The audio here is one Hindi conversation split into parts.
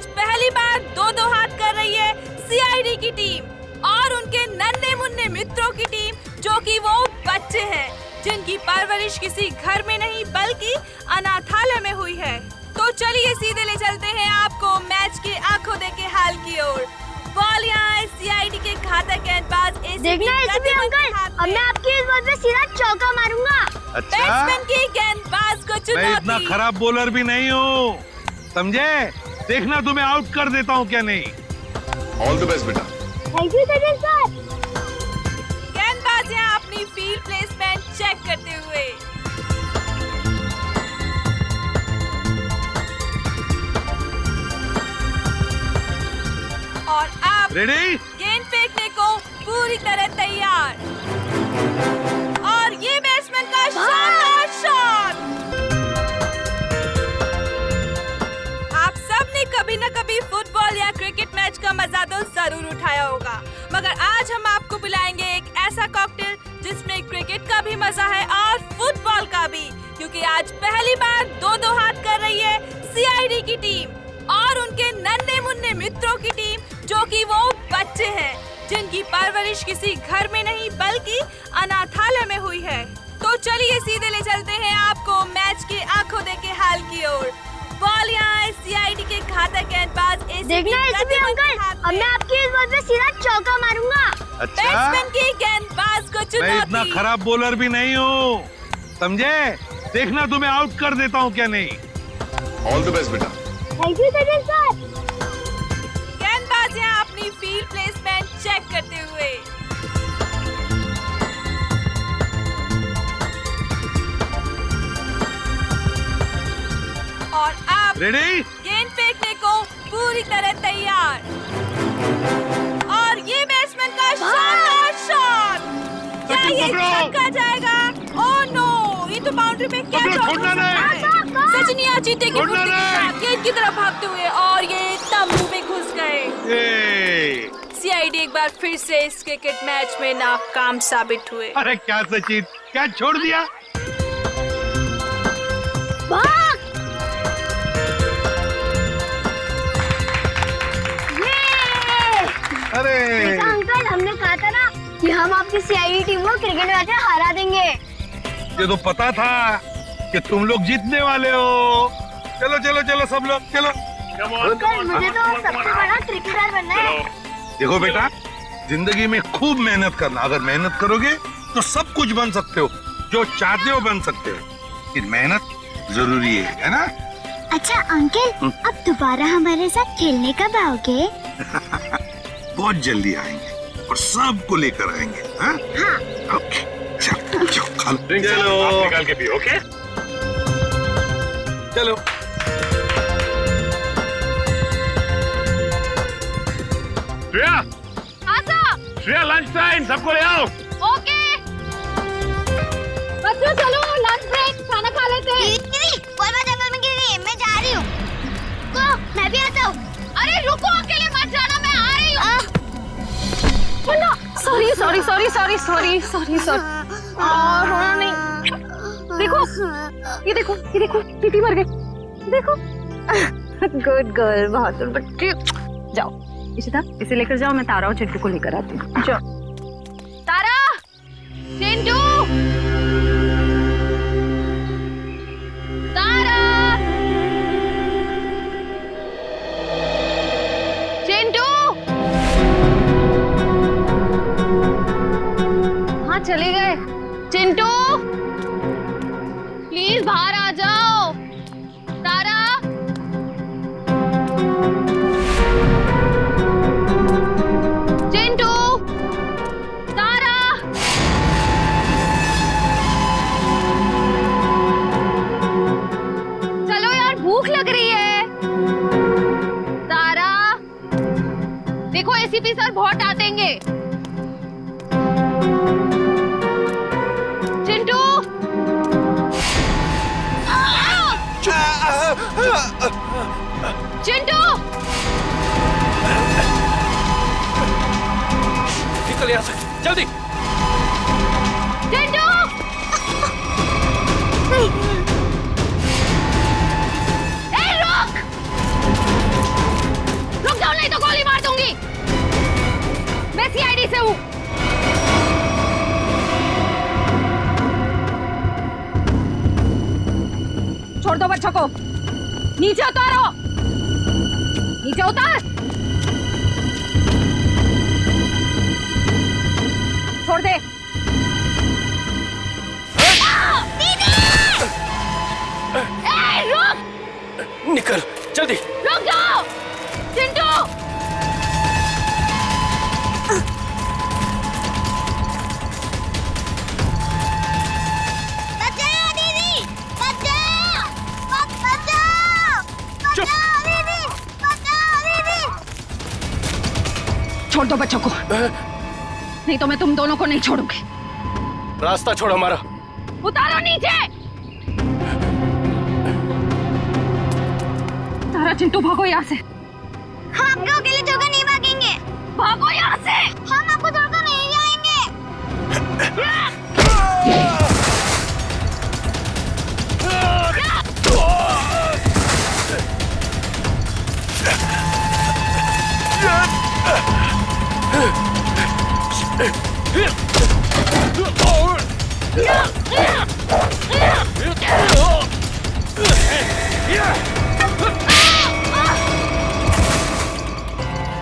आज पहली बार दो हाथ कर रही है सीआईडी की टीम और उनके नन्हे मुन्ने मित्रों की टीम, जो कि वो बच्चे हैं जिनकी परवरिश किसी घर में नहीं बल्कि अनाथालय में हुई है। तो चलिए सीधे ले चलते हैं आपको मैच के आंखों देखे हाल की ओर। बॉल यहाँ है सीआईडी के घातक गेंदबाज देखना एसीपी अंकल, अब मैं आपकी इस बॉल पे सीधा चौका मारूंगा। अच्छा, बैट्समैन की गेंदबाज को मैं चुनौती। इतना खराब बॉलर भी नहीं हूँ, समझे? देखना तुम्हें आउट कर देता हूँ क्या नहीं। ऑल द बेस्ट बेटा। Thank you sir. गेंदबाज यहाँ अपनी फील्ड प्लेसमेंट चेक करते हुए। और अब रेडी? गेंद फेंकने को पूरी तरह तैयार और ये बैट्समैन का शानदार शॉट। आप सब ने कभी न कभी फुटबॉल या क्रिकेट मैच का मजा तो जरूर उठाया होगा, मगर आज हम आपको पिलाएंगे एक ऐसा कॉकटेल जिसमें क्रिकेट का भी मजा है और फुटबॉल का भी, क्योंकि आज पहली बार दो हाथ कर रही है सीआईडी की टीम और उनके नन्हे मुन्ने मित्रों की टीम, जो कि वो बच्चे हैं जिनकी परवरिश किसी घर में नहीं बल्कि अनाथालय में हुई है। तो चलिए सीधे ले चलते हैं आपको मैच के आंखों देखे हाल की ओर। बॉल यहाँ है सीआईडी के घातक गेंदबाज देखना एसीपी अंकल, अब मैं आपकी इस बॉल पे सीधा चौका मारूंगा। अच्छा, बैट्समैन की गेंदबाज को मैं इतना चुनौती। खराब बॉलर भी नहीं हूँ, समझे? देखना तुम्हें आउट कर देता हूँ क्या नहीं। ऑल द बेस्ट बेटा। Thank you sir. गेंदबाज यहाँ अपनी फील्ड प्लेसमेंट चेक करते हुए। और अब रेडी? गेंद फेंकने को पूरी तरह तैयार और ये बैट्समैन का शानदार शॉट। क्या ये छक्का जाएगा? ओह नो, ये तो बाउंड्री पे क्या पकड़ो, चौका छोड़ना नहीं। सचिन यहाँ चीते की छोड़ना फुर्ती के नहीं। साथ गेंद की तरफ भागते हुए और ये तंबू में घुस गए। ए, सीआईडी एक बार फिर से इस क्रिकेट मैच में नाकाम साबित हुए। अरे क्या सचिन, क्या छोड़ दिया? भाग! अरे देखा अंकल, हमने कहा था ना कि हम आपकी सीआईडी टीम को क्रिकेट मैच में हरा देंगे। ये तो पता था कि तुम लोग जीतने वाले हो। चलो चलो चलो सब लोग चलो। अंकल, मुझे तो सबसे बड़ा क्रिकेटर बनना है। देखो बेटा, जिंदगी में खूब मेहनत करना। अगर मेहनत करोगे तो सब कुछ बन सकते हो, जो चाहते हो बन सकते हो, लेकिन मेहनत जरूरी है ना? अच्छा अंकल, अब दोबारा हमारे साथ खेलने कब आओगे? बहुत जल्दी आएंगे और सबको लेकर आएंगे। हाँ? ओके, चलो चलो खा लो। आप निकाल के पियो, ओके? चलो श्रेया, श्रेया लंच टाइम, सबको ले आओ। ओके बच्चों, चलो लंच ब्रेक, खाना खा लेते हैं। मैं जा रही हूँ। मैं भी आता हूँ। अरे रुको, अकेले मत जाना, मैं आ रही हूँ। सॉरी रोना नहीं। देखो टीटी मर गई। देखो गुड गर्ल, बहादुर बच्ची। जाओ इशिता, इसे लेकर जाओ, मैं तारा और चिंटू को लेकर आती हूँ। जाओ तारा, चिंटू, तारा, चिंटू। हाँ चले गए। चिंटू प्लीज बाहर आ जाओ। तारा, चिंटू, तारा। चलो यार, भूख लग रही है। तारा, देखो एसीपी सर बहुत डांटेंगे। चिंटू, चिंटू, निकल यहाँ से, जल्दी। चिंटू। ए, रुक। बच्चों को। नीचे उतारो, नीचे उतार। छोड़ दे। रुक, निकल जल्दी। रुक जाओ चिंटू। बचाओ दीदी, बचाओ, बचाओ, चुप। बचाओ दीदी, बचाओ दीदी। छोड़ दो बच्चों को, नहीं तो मैं तुम दोनों को नहीं छोड़ूंगी। रास्ता छोड़ हमारा। उतारो नीचे। तारा चिंटू भागो यहाँ से। हम आपको अकेले छोड़कर नहीं भागेंगे। भागो यहाँ से। हम आपको छोड़कर नहीं जाएंगे।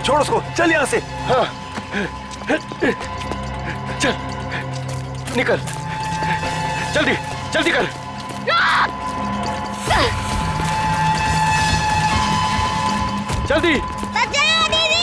छोड़ उसको, चल यहाँ से। हाँ चल निकल, जल्दी जल्दी कर। जल्दी। बचाओ दीदी।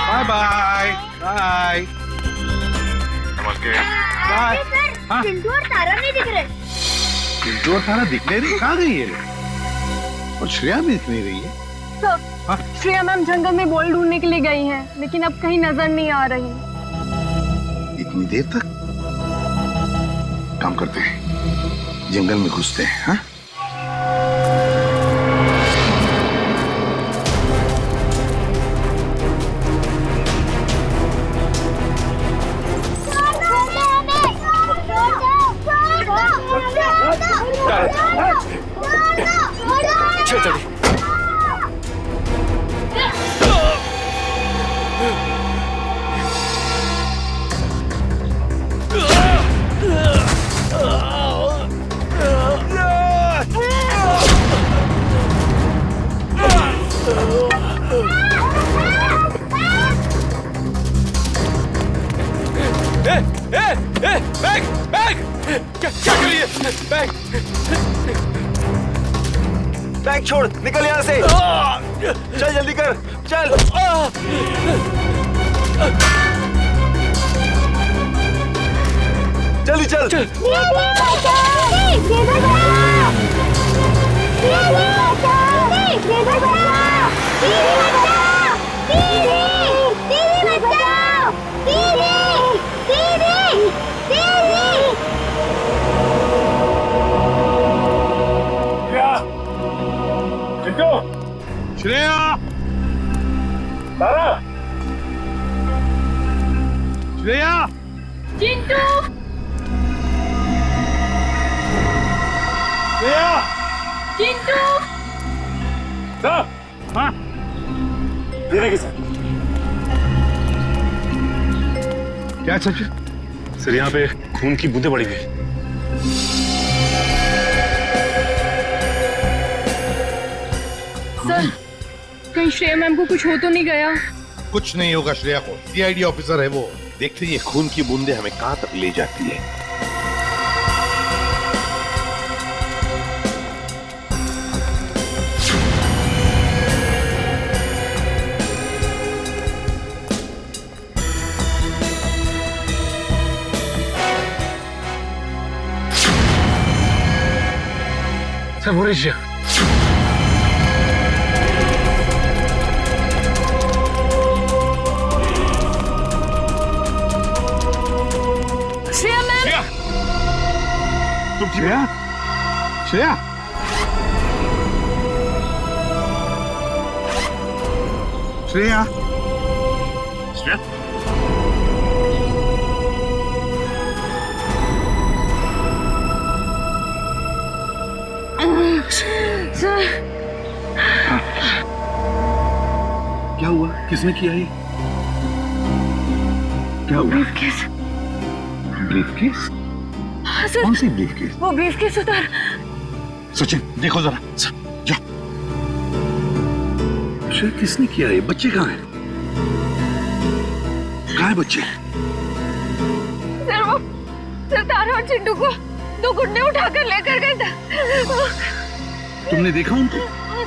Bye bye bye. नमस्ते। बाय। हाँ? चिंटू और तारा नहीं दिख रहे। चिंटू और तारा दिख नहीं रही, कहाँ गई है? और श्रेया भी दिख नहीं रही है। हाँ? श्रेया मैम जंगल में बॉल ढूंढने के लिए गई हैं, लेकिन अब कहीं नजर नहीं आ रही। इतनी देर तक? काम करते हैं, जंगल में घुसते हैं। हाँ? चल जल्दी। बैग बैग क्या कर रही है? बैग बैग छोड़, निकल यहाँ से। चल जल्दी कर, चल। जल्दी चल, चल। श्रेया, तारा, श्रेया, चिंटू, श्रेया, चिंटू, सर, हाँ? देने की सर। क्या सचिन? सर यहाँ पे खून की बूंदें पड़ी हुई। सर कहीं श्रेया मैम को कुछ हो तो नहीं गया? कुछ नहीं होगा श्रेया को, सीआईडी ऑफिसर है वो। देखते ये खून की बूंदें हमें कहां तक ले जाती है। सर वो रही श्रेया मैम! तुम श्रेया? श्रेया? श्रेया श्रेया? सर क्या हुआ? किसने किया ये? क्या हुआ? ब्रीफकेस। ब्रीफकेस? हाँ सर, कौन सी ब्रीफकेस? वो ब्रीफकेस उधर। सचिन देखो जरा, जाओ। श्रेया किसने किया ये? बच्चे कहाँ हैं? कहाँ है बच्चे? सर वो तारा और चिंटू को दो गुंडे उठाकर लेकर गए थे। तुमने देखा उनको?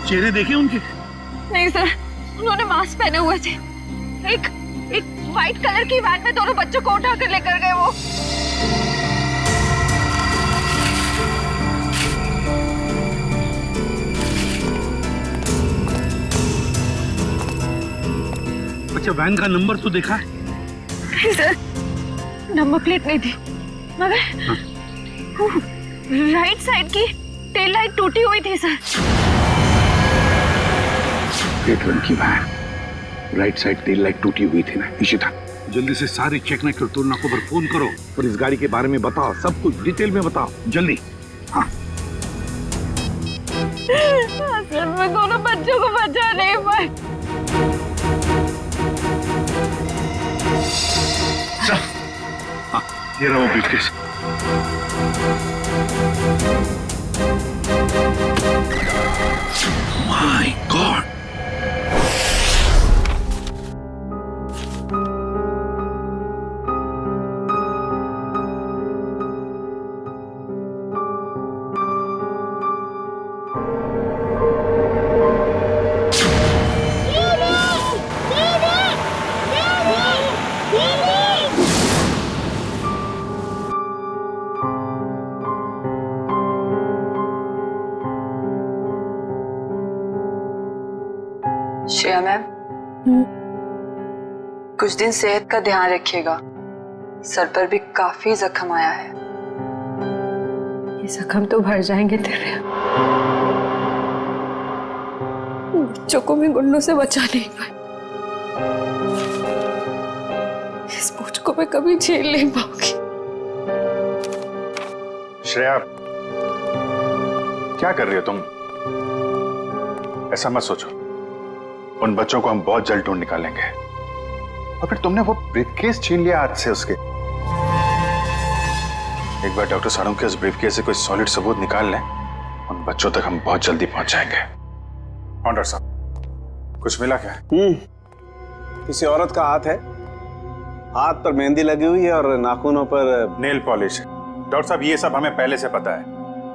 चेहरे देखे उनके? नहीं सर, उन्होंने मास्क पहने हुए थे। एक व्हाइट कलर की वैन में दोनों बच्चों को उठाकर लेकर गए वो। अच्छा वैन का नंबर तो देखा है? नहीं सर, नंबर प्लेट नहीं थी, मगर राइट साइड की टेल लाइट टूटी हुई थी सर। रेड रंग की van, right side tail light टूटी हुई थी ना। इशिता जल्दी से सारे चेक नाइट टोल नाकों पर फोन करो और इस गाड़ी के बारे में बताओ, सब कुछ डिटेल में बताओ जल्दी। हाँ सर मैं दोनों बच्चों को बचा नहीं पाई। हाँ ये रहा वो briefcase. My God! Shreya ma'am, कुछ दिन सेहत का ध्यान रखिएगा। सर पर भी काफी जख्म आया है। ये जख्म तो भर जाएंगे तेरे। बच्चों को भी गुंडों से बचा नहीं पाए। इस बोझ को मैं कभी झेल नहीं पाऊंगी। श्रेया क्या कर रही हो तुम? ऐसा मत सोचो, उन बच्चों को हम बहुत जल्द ढूंढ निकालेंगे। और फिर तुमने वो ब्रीफकेस छीन लिया हाथ से उसके। एक बार डॉक्टर साड़ू के उस ब्रीफकेस से कोई सॉलिड सबूत निकाल लें, उन बच्चों तक हम बहुत जल्दी पहुंच जाएंगे। डॉक्टर साहब कुछ मिला क्या? किसी औरत का हाथ है, हाथ पर मेहंदी लगी हुई है और नाखूनों पर नेल पॉलिश है। डॉक्टर साहब ये सब हमें पहले से पता है,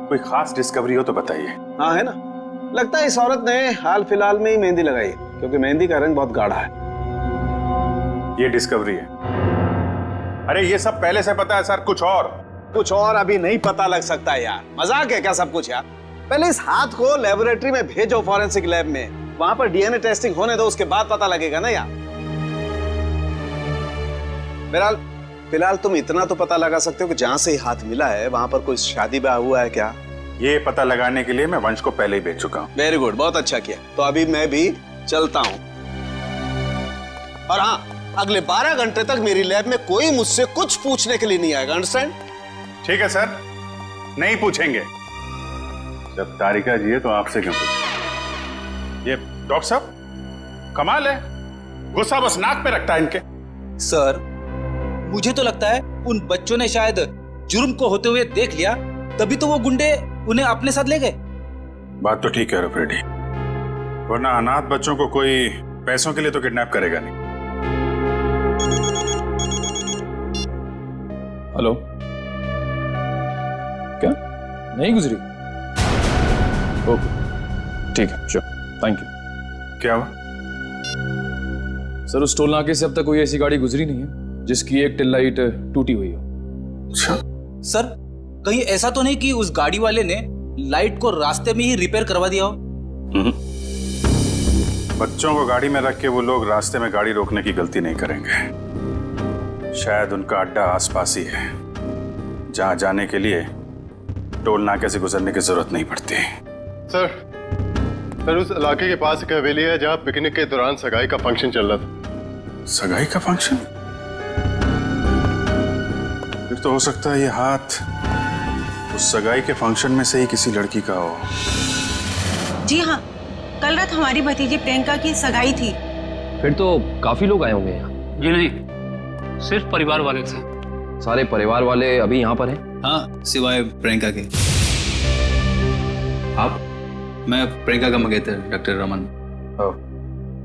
कोई खास डिस्कवरी हो तो बताइए। हाँ है ना, लगता है इस औरत ने हाल फिलहाल में ही मेहंदी लगाई है, क्योंकि मेहंदी का रंग बहुत गाढ़ा है। ये डिस्कवरी है? अरे ये सब पहले से पता है सर। कुछ और अभी नहीं पता लग सकता है यार। मजाक है क्या सब कुछ यार? पहले इस हाथ को लेबोरेटरी में भेजो, फॉरेंसिक लैब में, वहां पर डीएनए टेस्टिंग होने दो, उसके बाद पता लगेगा ना यार। फिलहाल तुम इतना तो पता लगा सकते हो कि जहां से हाथ मिला है वहां पर कोई शादी ब्याह हुआ है क्या? ये पता लगाने के लिए मैं वंश को पहले ही भेज चुका हूँ। वेरी गुड, बहुत अच्छा किया। तो अभी मैं भी चलता हूँ। और हाँ, अगले 12 घंटे तक मेरी लैब में कोई मुझसे कुछ पूछने के लिए नहीं आएगा। अंडरस्टैंड? ठीक है सर, नहीं पूछेंगे। जब तारिका जी है तो आपसे क्यों पूछें? ये डॉक्टर साहब कमाल है, गुस्सा बस नाक पे रखता है इनके। सर मुझे तो लगता है उन बच्चों ने शायद जुर्म को होते हुए देख लिया, तभी तो वो गुंडे उन्हें अपने साथ ले गए। बात तो ठीक है फ्रेडी, वरना अनाथ बच्चों को कोई पैसों के लिए तो किडनैप करेगा नहीं। हेलो, क्या नहीं गुजरी? ओके ठीक है, श्योर, थैंक यू। क्या हुआ? सर, उस टोल नाके से अब तक कोई ऐसी गाड़ी गुजरी नहीं है जिसकी एक टेल लाइट टूटी हुई हो। अच्छा सर, कहीं ऐसा तो नहीं कि उस गाड़ी वाले ने लाइट को रास्ते में ही रिपेयर करवा दिया हो? बच्चों को गाड़ी में रख के वो लोग रास्ते में गाड़ी रोकने की गलती नहीं करेंगे। शायद उनका अड्डा आसपास ही है, जहां जाने के लिए टोल नाके से गुजरने की जरूरत नहीं पड़ती। सर उस इलाके के पास एक हवेली है जहां पिकनिक के दौरान सगाई का फंक्शन चल रहा था। सगाई का फंक्शन? फिर तो हो सकता है ये हाथ उस सगाई के फंक्शन में से ही किसी लड़की का हो। जी हाँ, कल रात हमारी भतीजी प्रियंका की सगाई थी। फिर तो काफी लोग आए होंगे यहाँ। जी नहीं, सिर्फ परिवार वाले थे। सारे परिवार वाले अभी यहाँ पर हैं? हाँ, सिवाय प्रियंका के। आप? मैं प्रियंका का मंगेतर डॉक्टर रमन।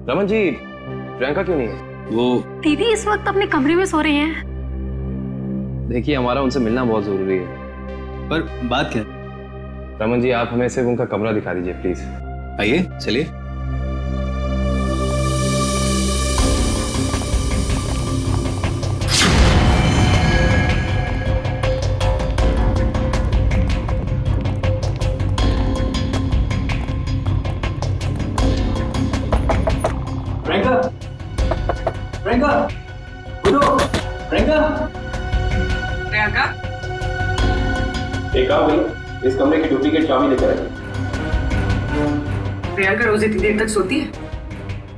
रमन जी, प्रियंका क्यों नहीं है? वो दीदी इस वक्त अपने कमरे में सो रही हैं। देखिए, हमारा उनसे मिलना बहुत जरूरी है। पर बात क्या? रमन जी, आप हमें सिर्फ उनका कमरा दिखा दीजिए प्लीज। आइए, चलिए। प्रियंका, प्रियंका, उठो, प्रियंका। प्रियंका, एक काम करिए, इस कमरे की डुप्लीकेट चाबी लेकर आइए। प्रियंका रोज इतनी देर तक सोती है?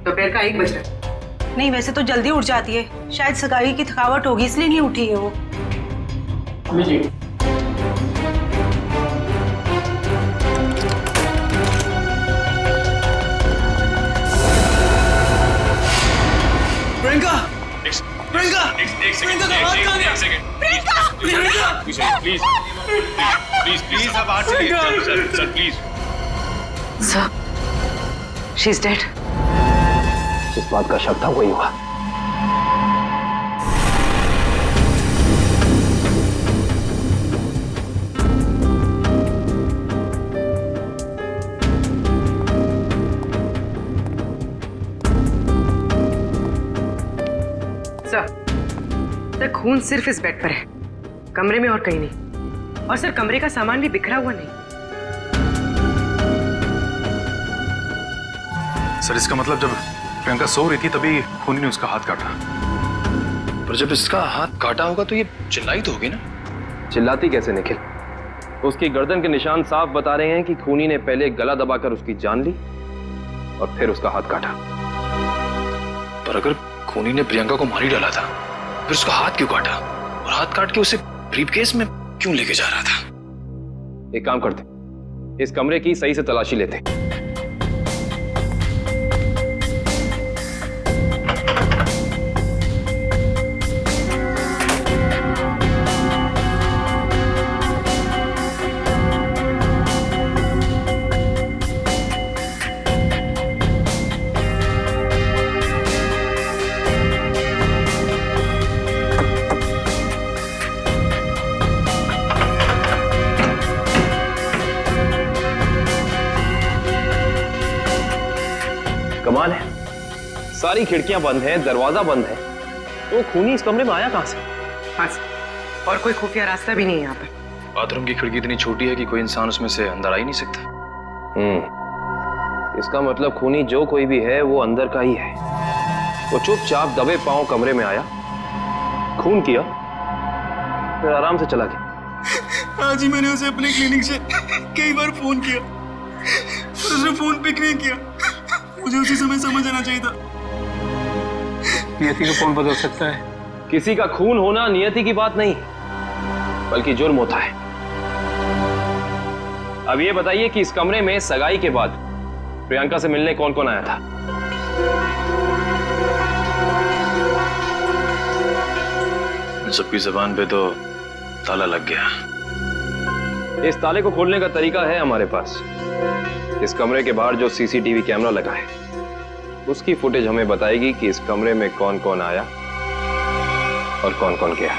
दोपहर का 1 बज रहा है। नहीं, वैसे तो जल्दी उठ जाती है। शायद सगाई की थकावट होगी इसलिए नहीं उठी है वो। लीजिए। प्रियंका, प्रियंका, प्रियंका का हाथ कहाँ गया? प्रियंका, प्लीज आप बाहर चलिए। Sir please. Sir, she is dead. जिस बात का शक था वही हुआ। सर, खून सिर्फ इस बेड पर है, कमरे में और कहीं नहीं। और सर, कमरे का सामान भी बिखरा हुआ नहीं। सर, इसका मतलब जब प्रियंका सो रही थी तभी खूनी ने उसका हाथ काटा। पर जब इसका हाथ काटा होगा तो ये चिल्लाई तो होगी ना? चिल्लाती कैसे निखिल? उसकी गर्दन के निशान साफ बता रहे हैं कि खूनी ने पहले गला दबाकर उसकी जान ली और फिर उसका हाथ काटा। पर अगर खूनी ने प्रियंका को मार ही डाला था, फिर उसका हाथ क्यों काटा? और हाथ काट के उसे ब्रीफकेस में क्यों लेके जा रहा था? एक काम करते, इस कमरे की सही से तलाशी लेते। कमाल है, सारी खिड़कियां बंद हैं, दरवाजा बंद है, तो खूनी इस कमरे में आया कहां से? और कोई खुफिया रास्ता भी नहीं है यहाँ पर। बाथरूम की खिड़की इतनी छोटी है कि कोई इंसान उसमें से अंदर आ ही नहीं सकता। इसका मतलब खूनी जो कोई भी है वो अंदर का ही है। वो चुपचाप दबे पांव कमरे में आया, खून किया, फिर आराम से चला गया। आज ही मैंने उसे अपने क्लिनिक से कई बार फोन किया, उसने फोन पिक नहीं किया। मुझे उसी समय समझ आना चाहिए था। नियति को कौन बदल सकता है? किसी का खून होना नियति की बात नहीं, बल्कि जुर्म होता है। अब ये बताइए कि इस कमरे में सगाई के बाद प्रियंका से मिलने कौन कौन आया था? सबकी जबान पे तो ताला लग गया। इस ताले को खोलने का तरीका है हमारे पास। इस कमरे के बाहर जो सीसीटीवी कैमरा लगा है उसकी फुटेज हमें बताएगी कि इस कमरे में कौन कौन आया और कौन कौन गया।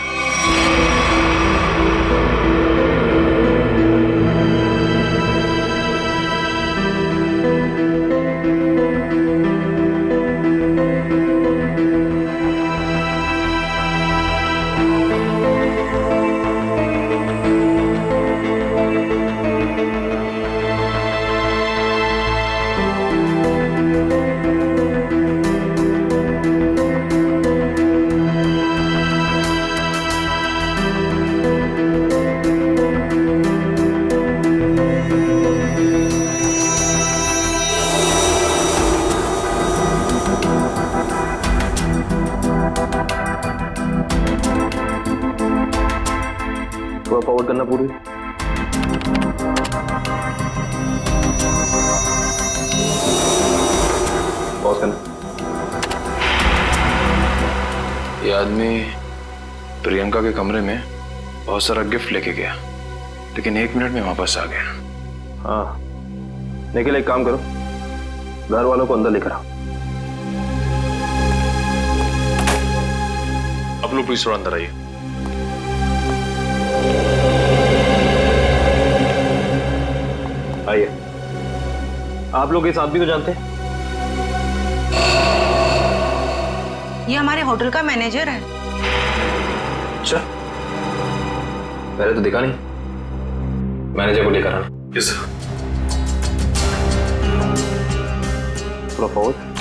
फॉरवर्ड करना पूरी। पॉज करना। ये आदमी प्रियंका के कमरे में बहुत सारा गिफ्ट लेके गया, लेकिन 1 मिनट में वापस आ गया। हाँ, निखिल एक काम करो, घर वालों को अंदर लेकर आओ। अब लोग प्लीज थोड़ा अंदर आइए। आइए। आप लोग इस आदमी को जानते हैं? ये हमारे होटल का मैनेजर है। अच्छा, पहले तो दिखा नहीं। मैनेजर को लेकर आना। Yes sir. थोड़ा फॉरवर्ड।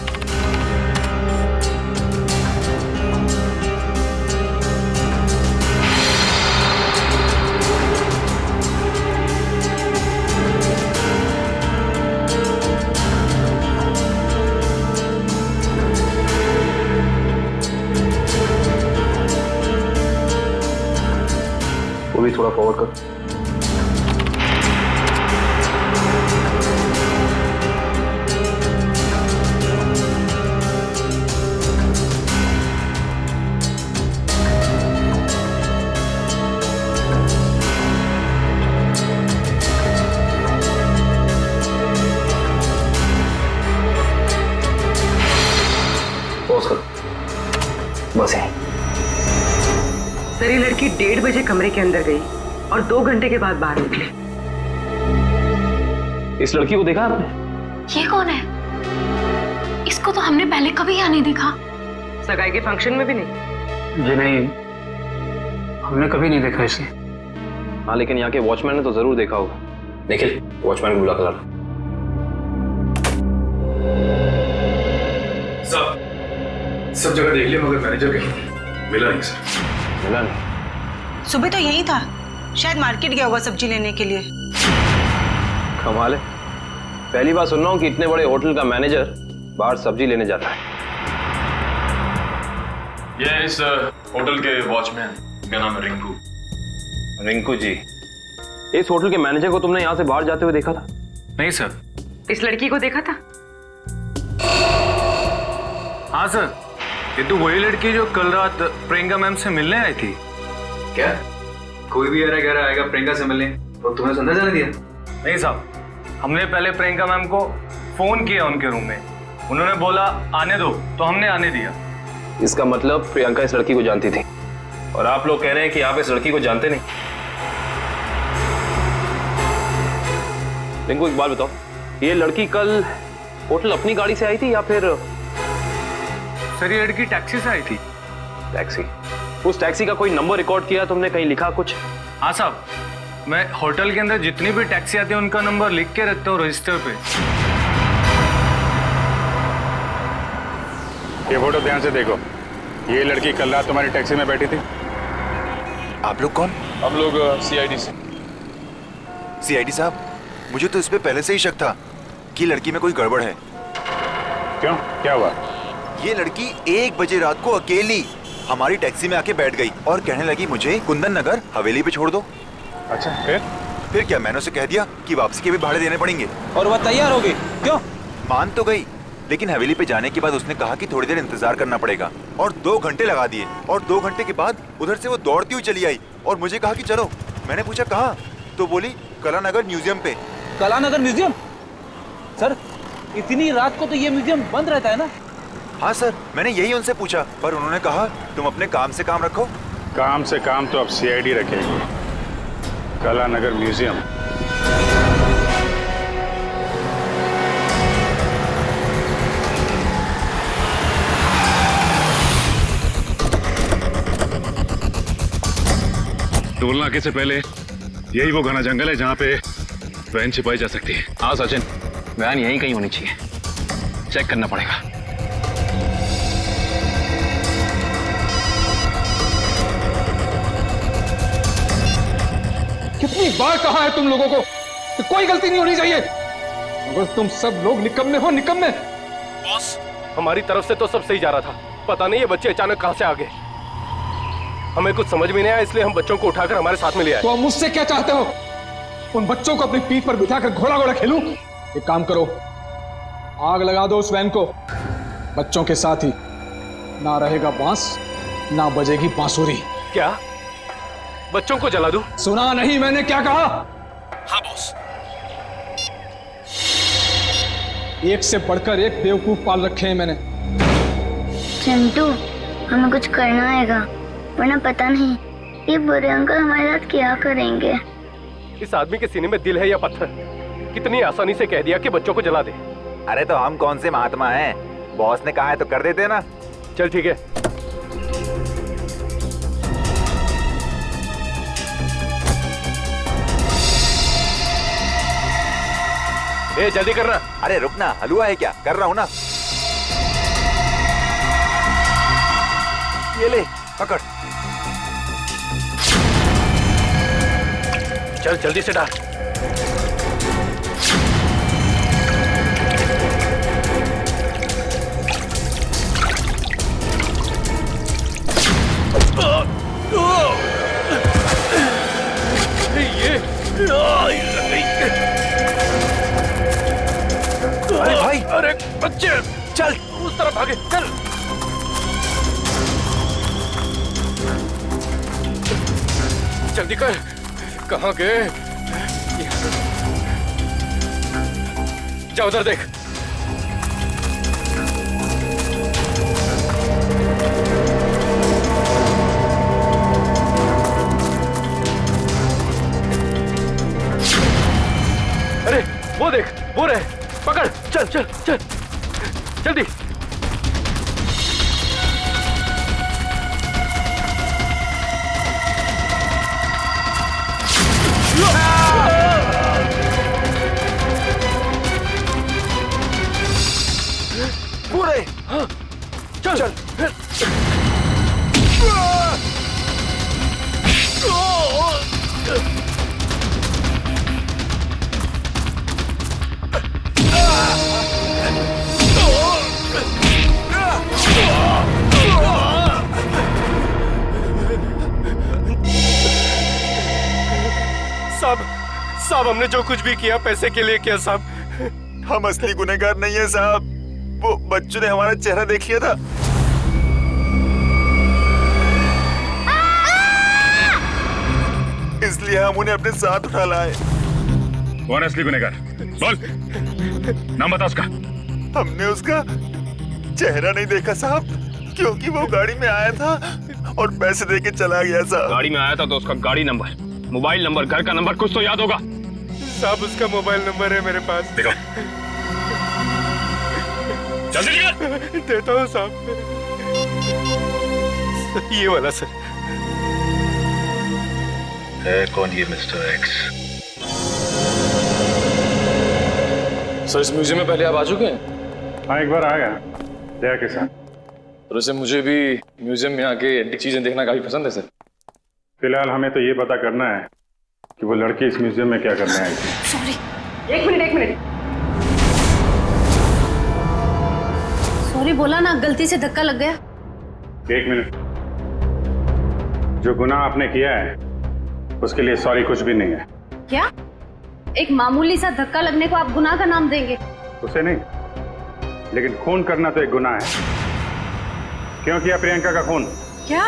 वो भी थोड़ा फॉरवर्ड कर। पॉज कर। बस है। सर, ये लड़की 1:30 बजे कमरे के अंदर गई और 2 घंटे के बाद बाहर निकली। इस लड़की को देखा आपने? ये कौन है? इसको तो हमने पहले कभी यहाँ नहीं देखा। सगाई के फंक्शन में भी नहीं? जी नहीं, हमने कभी नहीं देखा इसे। हाँ, लेकिन यहाँ के वॉचमैन ने तो जरूर देखा होगा। निखिल, वॉचमैन को बुला कर ला। सब जगह देख लिया मगर मैनेजर कहीं मिला नहीं सर। मिला नहीं? सुबह तो यही था, शायद मार्केट गया होगा सब्जी लेने के लिए। कमाल है, पहली बार सुन रहा हूँ कि इतने बड़े होटल का मैनेजर बाहर सब्जी लेने जाता है। ये इस होटल के वॉचमैन, क्या नाम है? रिंकू। रिंकू जी, इस होटल के मैनेजर को तुमने यहाँ से बाहर जाते हुए देखा था? नहीं सर। इस लड़की को देखा था? हाँ सर, ये तो वही लड़की जो कल रात प्रियंका मैम से मिलने आई थी। क्या कोई भी अरे घर आएगा प्रियंका से मिलने और तुमने अंदर जाने दिया? नहीं साहब, हमने पहले प्रियंका मैम को फोन किया उनके रूम में, उन्होंने बोला आने दो, तो हमने आने दिया। इसका मतलब प्रियंका इस लड़की को जानती थी और आप लोग कह रहे हैं कि आप इस लड़की को जानते नहीं। रिंकू, एक बात बताओ, ये लड़की कल होटल अपनी गाड़ी से आई थी या फिर? सर, ये लड़की टैक्सी से आई थी। टैक्सी? उस टैक्सी का कोई नंबर रिकॉर्ड किया तुमने, कहीं लिखा कुछ? हाँ साहब, मैं होटल के अंदर जितनी भी टैक्सी आती है उनका नंबर लिख के रखता हूँ रजिस्टर पे। ये फोटो ध्यान से देखो, ये लड़की कल रात तुम्हारी टैक्सी में बैठी थी। आप लोग कौन? हम लोग सीआईडी से। सीआईडी साहब, मुझे तो इस पे पहले से ही शक था कि लड़की में कोई गड़बड़ है। क्यों, क्या हुआ? ये लड़की 1 बजे रात को अकेली हमारी टैक्सी में आके बैठ गई और कहने लगी मुझे कुंदन नगर हवेली पे छोड़ दो। अच्छा, फिर क्या, मैंने उसे कह दिया कि वापसी के भी भाड़े देने पड़ेंगे। और वह तैयार हो गई? क्यों? मान तो गई, लेकिन हवेली पे जाने के बाद उसने कहा कि थोड़ी देर इंतजार करना पड़ेगा और 2 घंटे लगा दिए और 2 घंटे के बाद उधर से वो दौड़ती हुई चली आई और मुझे कहा कि चलो। मैंने पूछा कहाँ, तो बोली कलानगर म्यूजियम पे। कलानगर म्यूजियम? सर इतनी रात को तो ये म्यूजियम बंद रहता है ना? हाँ सर, मैंने यही उनसे पूछा पर उन्होंने कहा तुम अपने काम से काम रखो। काम से काम तो अब सीआईडी रखेगी। कलानगर म्यूजियम टोल नाके से पहले यही वो घना जंगल है जहाँ पे वैन छिपाई जा सकती है। हाँ सचिन, वैन यहीं कहीं होनी चाहिए, चेक करना पड़ेगा। कितनी बार कहा है तुम लोगों को कि कोई गलती नहीं होनी चाहिए, मगर तुम सब लोग निकम्मे हो, निकम्मे। बॉस, हमारी तरफ से तो सब सही जा रहा था, पता नहीं ये बच्चे अचानक कहां से आ गए। हमें कुछ समझ में नहीं आया, इसलिए हम बच्चों को उठाकर हमारे साथ में ले आए। तो मुझसे क्या चाहते हो? उन बच्चों को अपनी पीठ पर बिठाकर घोड़ा घोड़ा खेलूं? एक काम करो, आग लगा दो उस वैन को। बच्चों के साथ ही ना रहेगा बांस, ना बजेगी बांसुरी। क्या बच्चों को जला दूं? सुना नहीं मैंने क्या कहा? हाँ बॉस। एक से बढ़कर एक बेवकूफ पाल रखे हैं मैंने। चिंटू, हमें कुछ करना आएगा, वरना पता नहीं ये बुरे अंकल हमारे साथ क्या करेंगे। इस आदमी के सीने में दिल है या पत्थर? कितनी आसानी से कह दिया कि बच्चों को जला दे। अरे तो हम कौन से महात्मा हैं? बॉस ने कहा है तो कर देते ना। चल ठीक है। ए जल्दी करना। अरे रुकना, हलवा है क्या? कर रहा हूँ ना। ये ले पकड़। चल जल्दी से डाल। अरे भाई, अरे बच्चे चल उस तरफ भागे, चल। जल्दी कर, कहाँ गए? जा उधर देख। अरे वो देख, वो रहे, पकड़। चल चल चल जल्दी। पूरे हाँ, चल चल। साहब, हमने जो कुछ भी किया पैसे के लिए किया साहब। हम असली गुनहगार नहीं है साहब, वो बच्चों ने हमारा चेहरा देख लिया था। इसलिए हम उन्हें अपने साथ उठा लाए। कौन है असली गुनहगार? बोल, नाम बता उसका। हमने उसका चेहरा नहीं देखा साहब, क्योंकि वो गाड़ी में आया था और पैसे देके चला गया साहब। गाड़ी में आया था तो उसका गाड़ी नंबर, मोबाइल नंबर, घर का नंबर कुछ तो याद होगा। साहब उसका मोबाइल नंबर है मेरे पास। देखो, जल्दी कर। देता हूँ साहब, ये वाला सर। है कौन ये मिस्टर एक्स? सर इस म्यूजियम में पहले आप आ चुके हैं? हाँ, एक बार आया दया के साथ। तो वैसे मुझे भी म्यूजियम में आके एंटीक चीजें देखना काफी पसंद है सर। फिलहाल हमें तो ये पता करना है कि वो लड़की इस म्यूजियम में क्या करने आई थी। सॉरी, एक मिनट। सॉरी बोला ना, गलती से धक्का लग गया। 1 मिनट। जो गुनाह आपने किया है उसके लिए सॉरी कुछ भी नहीं है। क्या? एक मामूली सा धक्का लगने को आप गुनाह का नाम देंगे? उसे नहीं, लेकिन खून करना तो एक गुनाह है। क्यों किया प्रियंका का खून? क्या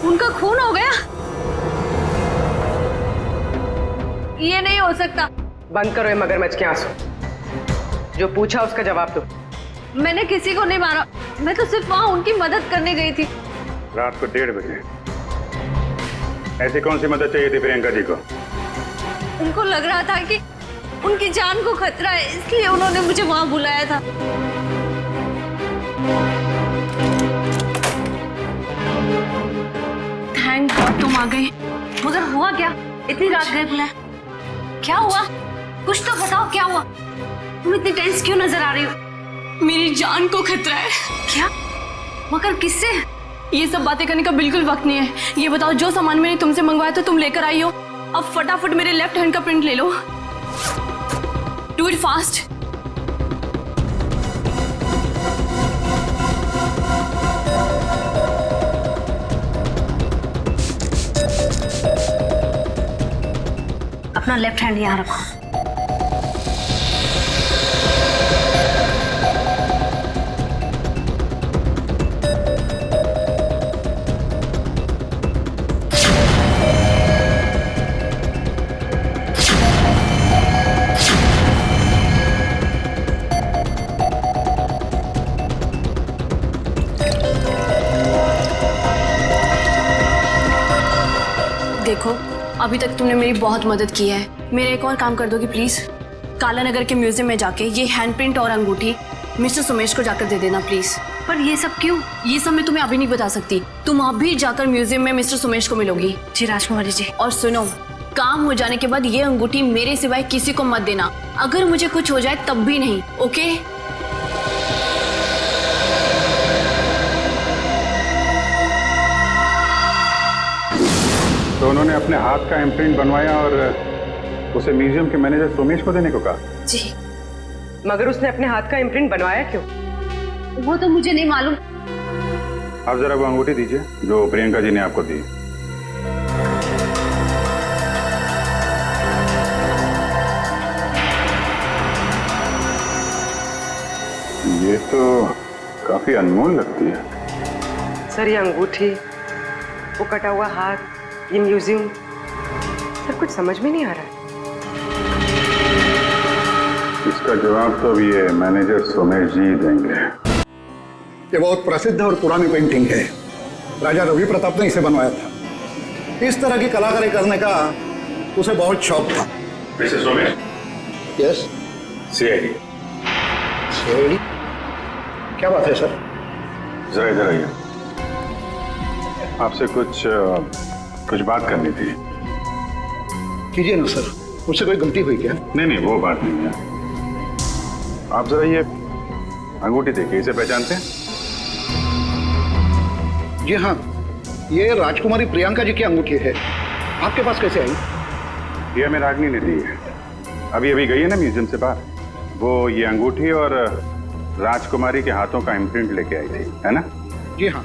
उनका खून हो गया? ये नहीं हो सकता। बंद करो ये मगरमच्छ के आंसू। जो पूछा उसका जवाब दो। मैंने किसी को नहीं मारा, मैं तो सिर्फ वहां उनकी मदद करने गई थी। रात को 1:30 बजे ऐसी कौन सी मदद चाहिए थी प्रियंका जी को? उनको लग रहा था कि उनकी जान को खतरा है, इसलिए उन्होंने मुझे वहां बुलाया था। थैंक गॉड तुम आ गई। मगर हुआ क्या? इतनी रात गए बुलाए, क्या हुआ? कुछ तो बताओ, क्या हुआ? तुम इतनी टेंस क्यों नजर आ रही हो? मेरी जान को खतरा है। क्या? मगर किससे? ये सब बातें करने का बिल्कुल वक्त नहीं है। ये बताओ, जो सामान मैंने तुमसे मंगवाया था तुम लेकर आई हो, अब फटाफट मेरे लेफ्ट हैंड का प्रिंट ले लो। Do it fast. अपना लेफ्ट हैंड यहाँ रखो। देखो, अभी तक तुमने मेरी बहुत मदद की है। मेरा एक और काम कर दोगी प्लीज? काला नगर के म्यूजियम में जाके ये हैंडप्रिंट और अंगूठी मिस्टर सुमेश को जाकर दे देना प्लीज। पर ये सब क्यों? ये सब मैं तुम्हें अभी नहीं बता सकती। तुम अभी जाकर म्यूजियम में मिस्टर सुमेश को मिलोगी। जी राजकुमारी जी। और सुनो, काम हो जाने के बाद ये अंगूठी मेरे सिवाय किसी को मत देना। अगर मुझे कुछ हो जाए तब भी नहीं, ओके? तो उन्होंने अपने हाथ का इम्प्रिंट बनवाया और उसे म्यूजियम के मैनेजर सोमेश को देने को कहा? जी। मगर उसने अपने हाथ का इम्प्रिंट बनवाया क्यों? वो तो मुझे नहीं मालूम। आप जरा वो अंगूठी दीजिए जो प्रियंका जी ने आपको दी। ये तो काफी अनमोल लगती है। सर, ये अंगूठी, वो कटा हुआ हाथ, ये म्यूजियम, सब कुछ समझ में नहीं आ रहा है। इसका जवाब तो अभी ये मैनेजर सोमेश जी देंगे। ये बहुत प्रसिद्ध और पुरानी पेंटिंग है। राजा रवि प्रताप ने इसे बनवाया था। इस तरह की कलाकारी करने का उसे बहुत शौक था। Mister Somesh. Yes. CID. CID? क्या बात है सर? जरा इधर आइए, आपसे कुछ बात करनी थी। कीजिए ना सर, मुझसे कोई गलती हुई क्या? नहीं, वो बात नहीं है। आप जरा ये अंगूठी देखिए, इसे पहचानते हैं? जी हाँ, ये राजकुमारी प्रियंका जी की अंगूठी है। आपके पास कैसे आई? ये हमें रागनी ने दी है। अभी गई है ना म्यूजियम से बाहर, वो ये अंगूठी और राजकुमारी के हाथों का इम्प्रिंट लेके आई थी, है ना? जी हाँ,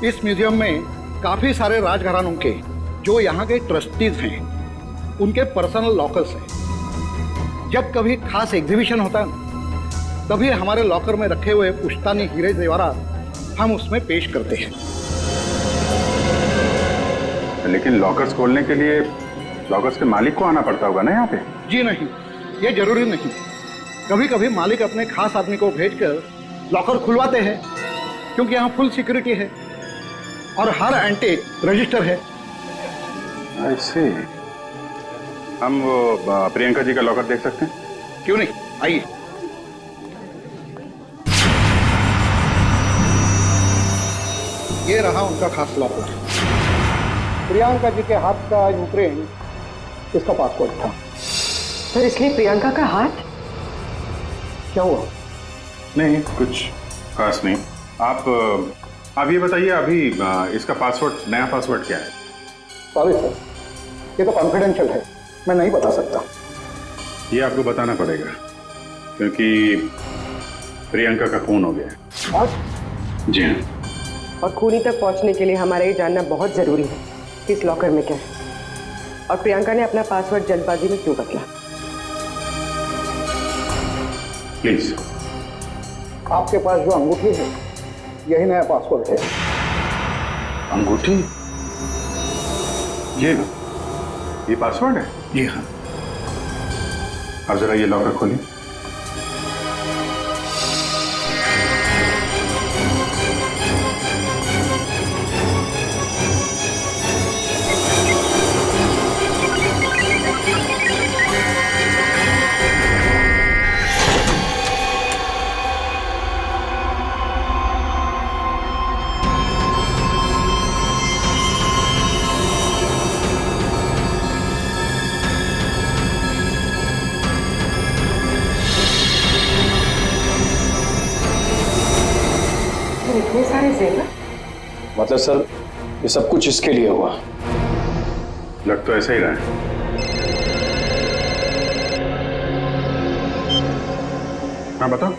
इस म्यूजियम में काफी सारे राजघरानों के जो यहाँ के ट्रस्टीज हैं उनके पर्सनल लॉकर्स हैं। जब कभी खास एग्जीबिशन होता है तभी हमारे लॉकर में रखे हुए पुश्तानी हीरे जेवरात हम उसमें पेश करते हैं। लेकिन लॉकर्स खोलने के लिए लॉकर्स के मालिक को आना पड़ता होगा ना यहाँ पे? जी नहीं, ये जरूरी नहीं। कभी कभी मालिक अपने खास आदमी को भेजकर लॉकर खुलवाते हैं, क्योंकि यहाँ फुल सिक्योरिटी है और हर एंटीक रजिस्टर है। ऐसे हम वो प्रियंका जी का लॉकर देख सकते हैं? क्यों नहीं, आइए। ये रहा उनका खास लॉकर। प्रियंका जी के हाथ का इम्प्रिंट इसका पासपोर्ट था। सर, इसलिए प्रियंका का हाथ? क्या हुआ? नहीं, कुछ खास नहीं। आप ये बताइए, अभी इसका पासवर्ड, नया पासवर्ड क्या है? सॉरी सर, ये तो कॉन्फिडेंशियल है, मैं नहीं बता सकता। ये आपको बताना पड़ेगा क्योंकि प्रियंका का खून हो गया। आज? जी हाँ। और खूनी तक पहुंचने के लिए हमारा ये जानना बहुत जरूरी है कि इस लॉकर में क्या है और प्रियंका ने अपना पासवर्ड जल्दबाजी में क्यों बदला। प्लीज आपके पास जो अंगूठी है यही नया पासपोर्ट है। अंगूठी? ये पासवर्ड है? जी हाँ। अब जरा ये लॉकर खोलिए। इतने सारे जेवर? मतलब सर ये सब कुछ इसके लिए हुआ। लग तो ऐसा ही रहा है। हाँ बताओ।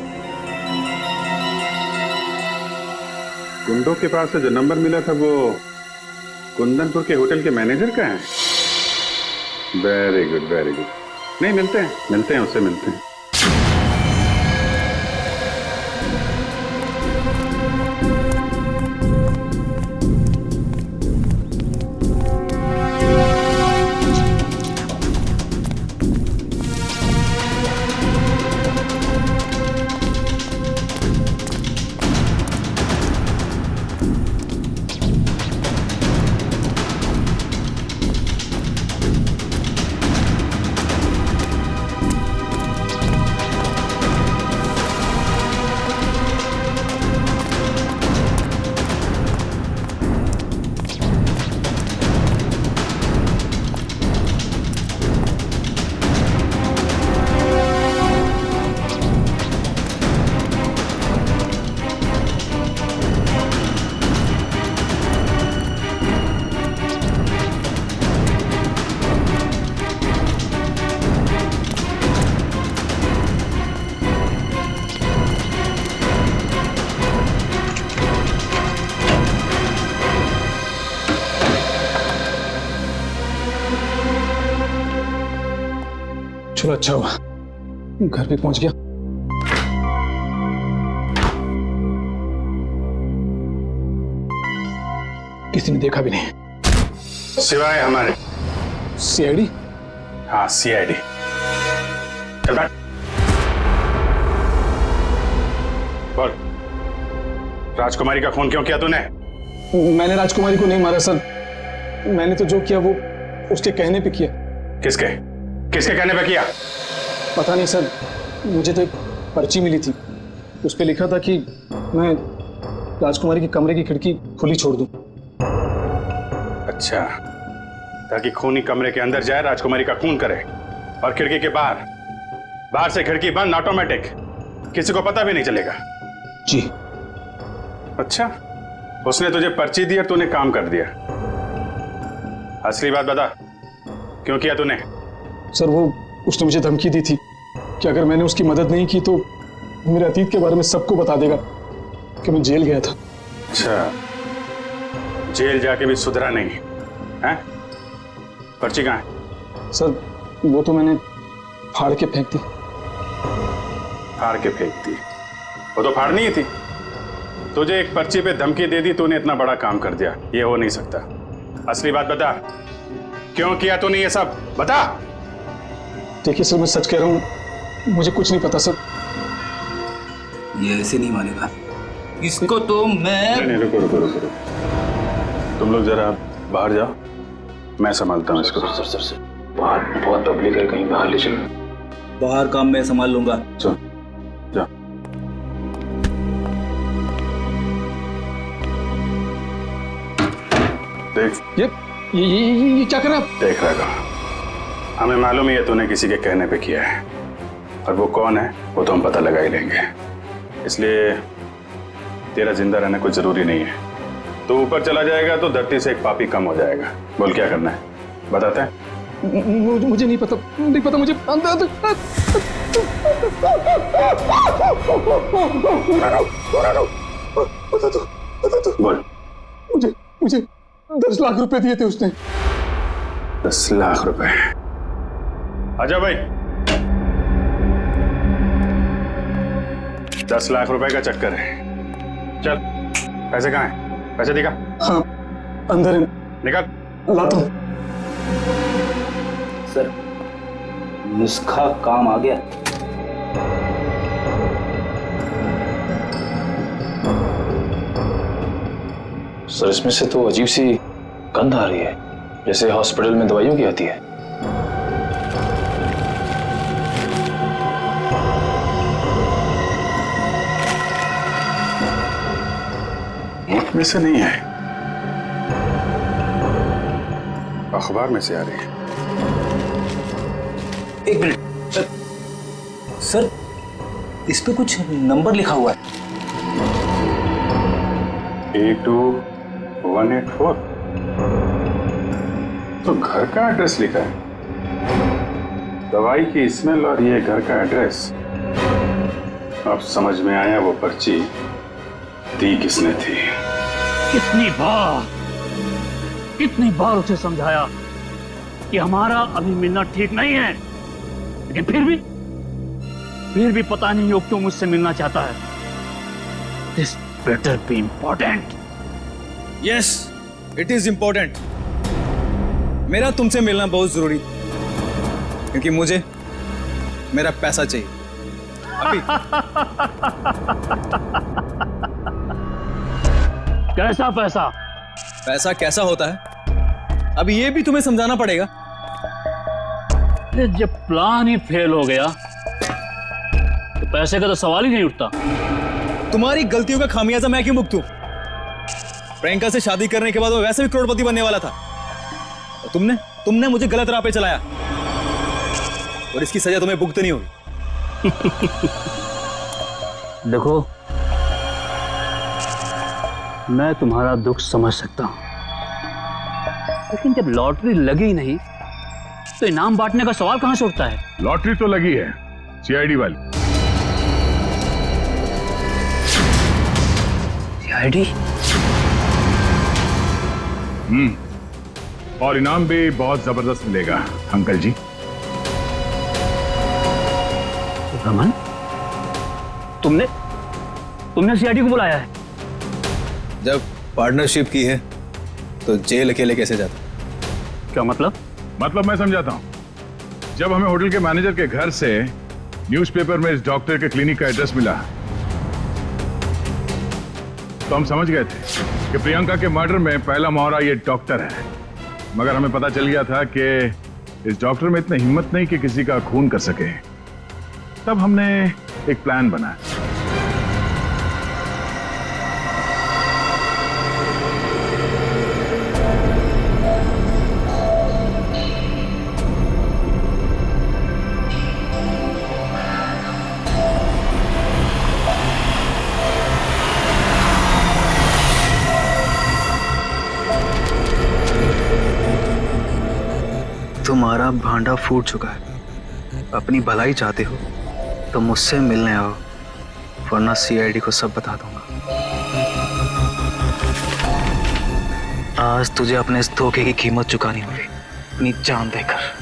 गुंडों के पास से जो नंबर मिला था वो कुंदनपुर के होटल के मैनेजर का है। Very good very good. नहीं मिलते हैं उससे मिलते हैं। चलो अच्छा हुआ घर पे पहुंच गया। किसी ने देखा भी नहीं सिवाय हमारे सीआईडी। हाँ सीआईडी। चल बैठ। बोल राजकुमारी का खून क्यों किया तूने? मैंने राजकुमारी को नहीं मारा सर। मैंने तो जो किया वो उसके कहने पे किया। किसके कहने पे किया? पता नहीं सर, मुझे तो एक पर्ची मिली थी, उस पे लिखा था कि मैं राजकुमारी के कमरे की खिड़की खुली छोड़ दूं। अच्छा, ताकि खूनी कमरे के अंदर जाए, राजकुमारी का खून करे और खिड़की के बाहर से खिड़की बंद ऑटोमेटिक, किसी को पता भी नहीं चलेगा। जी। अच्छा, उसने तुझे पर्ची दी और तूने काम कर दिया। असली बात बता, क्यों किया तूने? सर वो उसने मुझे धमकी दी थी कि अगर मैंने उसकी मदद नहीं की तो मेरे अतीत के बारे में सबको बता देगा कि मैं जेल गया था। अच्छा, जेल जाके भी सुधरा नहीं है? पर्ची कहाँ है? सर वो तो मैंने फाड़ के फेंक दी। फाड़ के फेंक दी? वो तो फाड़नी ही थी। तुझे एक पर्ची पे धमकी दे दी, तूने इतना बड़ा काम कर दिया, ये हो नहीं सकता। असली बात बता, क्यों किया तूने ये सब? बता। देखिए सर, मैं सच कह रहा हूँ, मुझे कुछ नहीं पता सर। ये ऐसे नहीं मानेगा इसको तो मैं। नहीं, रुको। तुम लोग जरा बाहर जाओ, मैं संभालता हूँ इसको। सर बाहर बहुत पब्लिक है, कहीं बाहर ले चलो। बाहर काम मैं संभाल लूंगा। चल जा। देख ये क्या कर रहा है? देख रहा, हमें मालूम ही है तूने किसी के कहने पे किया है, और वो कौन है वो तो हम पता लगा ही लेंगे। इसलिए तेरा जिंदा रहना कुछ जरूरी नहीं है। तो ऊपर चला जाएगा तो धरती से एक पापी कम हो जाएगा। बोल क्या करना है, बताते हैं? मुझे नहीं पता मुझे। बता दो। बोल। मुझे 10 लाख रुपए दिए थे उसने। 10 लाख रुपए? आजा भाई। 10 लाख रुपए का चक्कर है। चल, पैसे कहाँ हैं? पैसे दिखा। हाँ, अंदर है। निकाल। लाता हूं। सर, नुस्खा काम आ गया। सर, इसमें से तो अजीब सी गंध आ रही है, जैसे हॉस्पिटल में दवाइयों की आती है। मुल्क में से नहीं है, अखबार में से आ रही है। एक मिनट सर, इस पे कुछ नंबर लिखा हुआ है। 82184। तो घर का एड्रेस लिखा है। दवाई की स्मेल और ये घर का एड्रेस। अब समझ में आया वो पर्ची दी किसने थी। कितनी बार उसे समझाया कि हमारा अभी मिलना ठीक नहीं है, लेकिन फिर भी पता नहीं वो क्यों मुझसे मिलना चाहता है। This better be important. Yes, it is important. मेरा तुमसे मिलना बहुत जरूरी, क्योंकि मुझे मेरा पैसा चाहिए अभी। कैसा पैसा? पैसा कैसा होता है अब ये भी तुम्हें समझाना पड़ेगा। जब प्लान ही फेल हो गया तो पैसे का तो सवाल ही नहीं उठता। तुम्हारी गलतियों का खामियाजा मैं क्यों भुगतूं? प्रियंका से शादी करने के बाद वो वैसे भी करोड़पति बनने वाला था, और तुमने मुझे गलत राह पे चलाया, और इसकी सजा तुम्हें भुगतनी होगी। देखो, मैं तुम्हारा दुख समझ सकता हूं, लेकिन जब लॉटरी लगी नहीं तो इनाम बांटने का सवाल कहां से उठता है? लॉटरी तो लगी है, सीआईडी वाली। सीआईडी? और इनाम भी बहुत जबरदस्त मिलेगा अंकल जी। रमन, तुमने सीआईडी को बुलाया है? जब पार्टनरशिप की है तो जेल अकेले कैसे जाता? क्या मतलब? मतलब मैं समझाता हूँ। जब हमें होटल के मैनेजर के घर से न्यूज़पेपर में इस डॉक्टर के क्लिनिक का एड्रेस मिला तो हम समझ गए थे कि प्रियंका के मर्डर में पहला मोहरा ये डॉक्टर है। मगर हमें पता चल गया था कि इस डॉक्टर में इतनी हिम्मत नहीं कि किसी का खून कर सके। तब हमने एक प्लान बनाया। तुम्हारा भांडा फूट चुका है। अपनी भलाई चाहते हो तो मुझसे मिलने आओ, वरना सीआईडी को सब बता दूंगा। आज तुझे अपने इस धोखे की कीमत चुकानी होगी, अपनी जान देकर।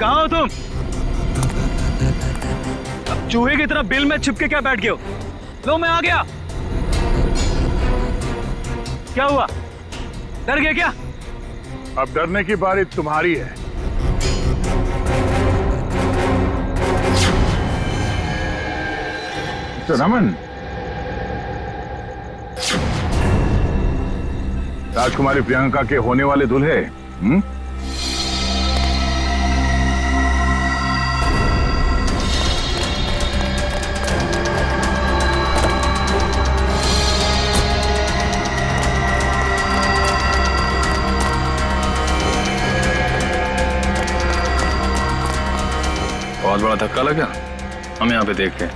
कहाँ हो तुम? अब चूहे की तरह बिल में छिपके क्या बैठ गए हो? लो, मैं आ गया। क्या हुआ? डर गए क्या? अब डरने की बारी तुम्हारी है। तो रमन, राजकुमारी प्रियंका के होने वाले दूल्हे, बहुत बड़ा धक्का लगा। हम यहाँ पे देखते हैं।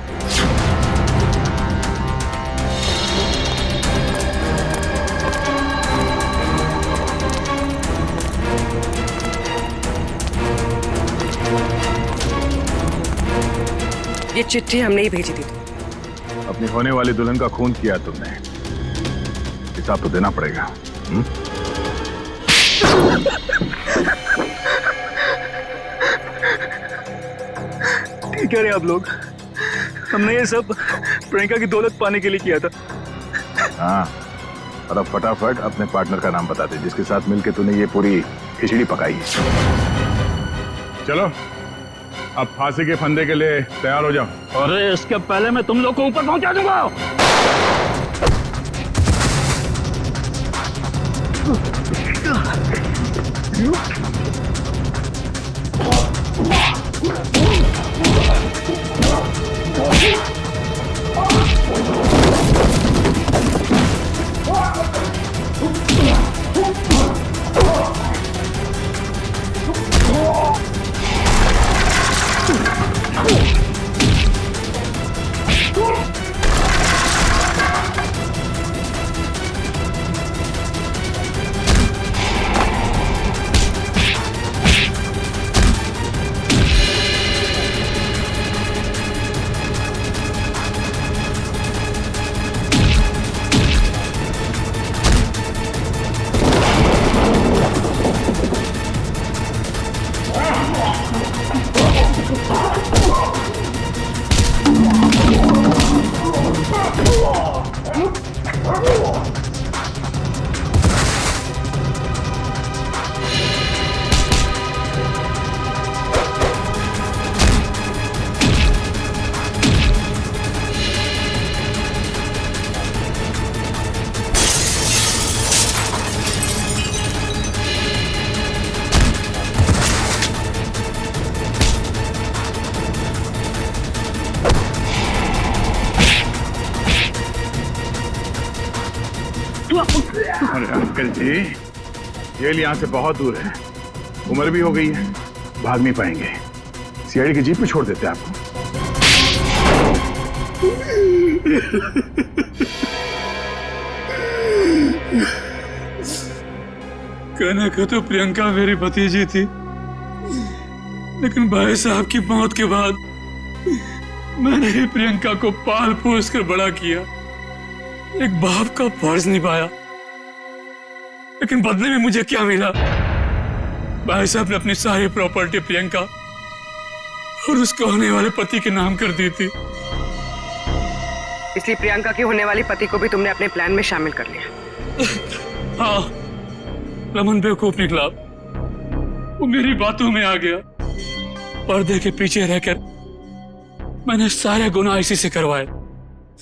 ये चिट्ठी हमने ही भेजी थी। अपनी होने वाली दुल्हन का खून किया तुमने, हिसाब तो देना पड़ेगा। ठीक कह रहे आप लोग, हमने ये सब प्रियंका की दौलत पाने के लिए किया था। हाँ, और अब फटाफट अपने पार्टनर का नाम बता दे जिसके साथ मिलके तूने ये पूरी खिचड़ी पकाई है। चलो अब फांसी के फंदे के लिए तैयार हो जाओ। अरे इसके पहले मैं तुम लोग को ऊपर पहुंचा दूंगा। अरे अंकल जी, जेल यहाँ से बहुत दूर है, उम्र भी हो गई है, भाग नहीं पाएंगे। सीआईडी की जीप में छोड़ देते हैं आपको। कहने को तो प्रियंका मेरी भतीजी थी, लेकिन भाई साहब की मौत के बाद मैंने ही प्रियंका को पाल पोस कर बड़ा किया, एक बाप का फर्ज निभाया। लेकिन बदले में मुझे क्या मिला? भाई साहब ने अपनी सारी प्रॉपर्टी प्रियंका और उसके होने वाले पति के नाम कर दी थी। इसलिए प्रियंका की होने वाली पति को भी तुमने अपने प्लान में शामिल कर लिया। हाँ, रमन बेवकूफ निकला, वो मेरी बातों में आ गया। पर्दे के पीछे रहकर मैंने सारे गुनाह इसी से करवाए,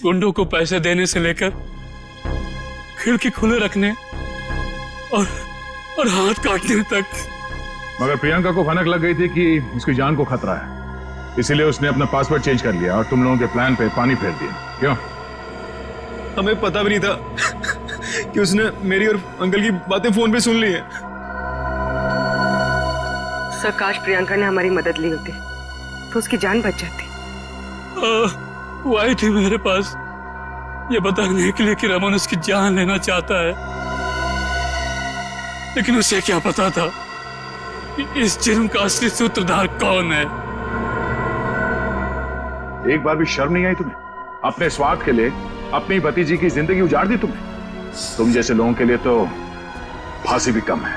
गुंडों को पैसे देने से लेकर खिड़की खुले रखने और हाथ काटने तक। मगर प्रियंका को भनक लग गई थी कि उसकी जान को खतरा है, इसीलिए उसने अपना पासवर्ड चेंज कर लिया और तुम लोगों के प्लान पे पानी फेर दिया। क्यों? हमें पता भी नहीं था कि उसने मेरी और अंकल की बातें फोन पे सुन ली है। सर, काश प्रियंका ने हमारी मदद ली होती तो उसकी जान बच जाती। वो आई थी मेरे पास ये बताने के लिए कि रमन उसकी जान लेना चाहता है, लेकिन उसे क्या पता था कि इस जुर्म का असली सूत्रधार कौन है। एक बार भी शर्म नहीं आई तुम्हें? अपने स्वार्थ के लिए अपनी भतीजी की जिंदगी उजाड़ दी तुमने। तुम जैसे लोगों के लिए तो फांसी भी कम है।